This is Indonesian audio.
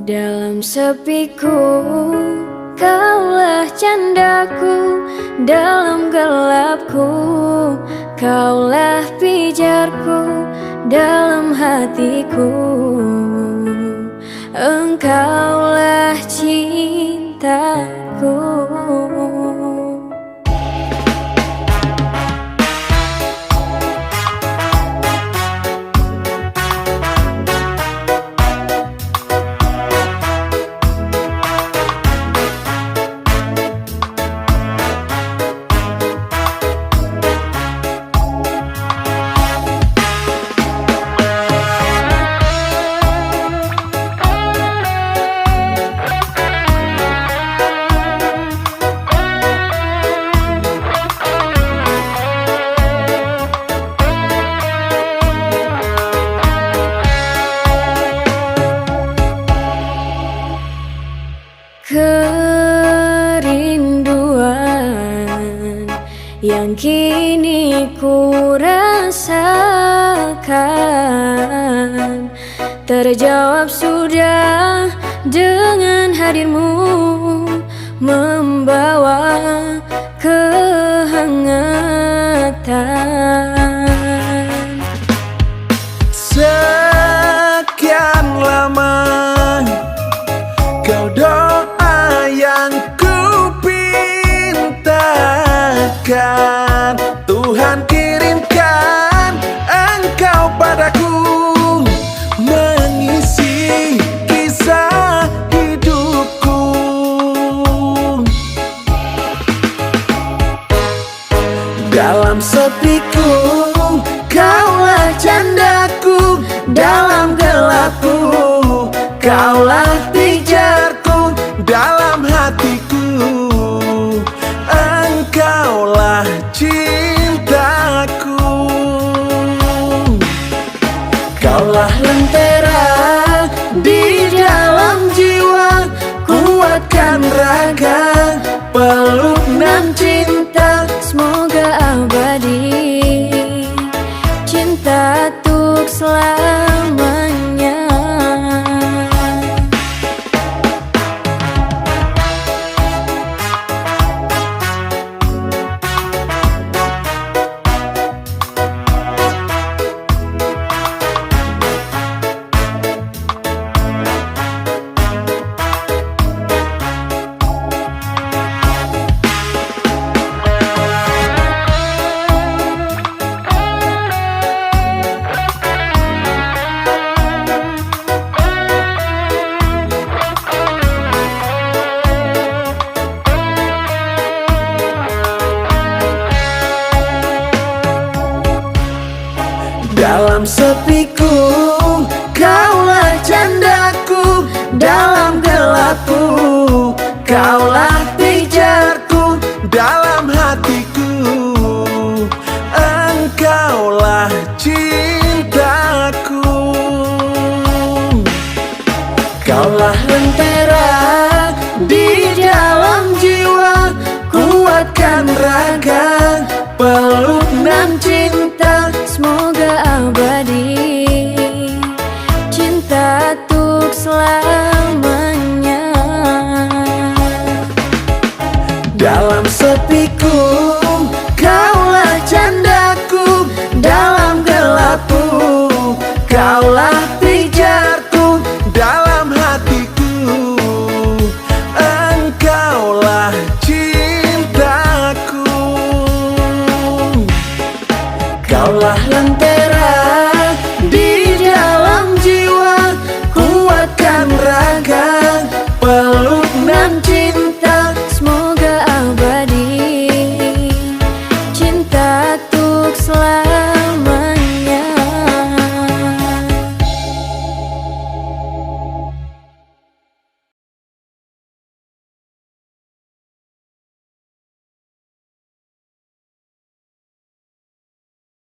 Dalam sepiku, kaulah candaku. Dalam gelapku, kaulah pijarku. Dalam hatiku, engkaulah cintaku. Kerinduan yang kini ku rasakan terjawab sudah dengan hadirmu, membawa kehangatan. Sekian lama kau doa yang ku pintakan, Tuhan kirimkan engkau padaku, mengisi kisah hidupku. Dalam sepiku, kaulah candaku. Dalam gelapku, kaulah pijarku. Dalam hatiku, engkaulah cintaku. Kaulah lentera di dalam jiwa, kuatkan raga, peluk nan cinta, Semoga abadi, cinta tuk selamanya. Dalam sepiku, kaulah candaku. Dalam gelapku, kaulah pijarku. Dalam hatiku, engkaulah cintaku. Kaulah lentera di dalam jiwa, kuatkan raga, peluk nan cinta, Semoga abadi, cinta tuk selamanya. Dalam sepiku, kaulah candaku. Dalam gelapku, kaulah pijarku. Dalam hatiku, engkaulah cintaku. Kaulah lentera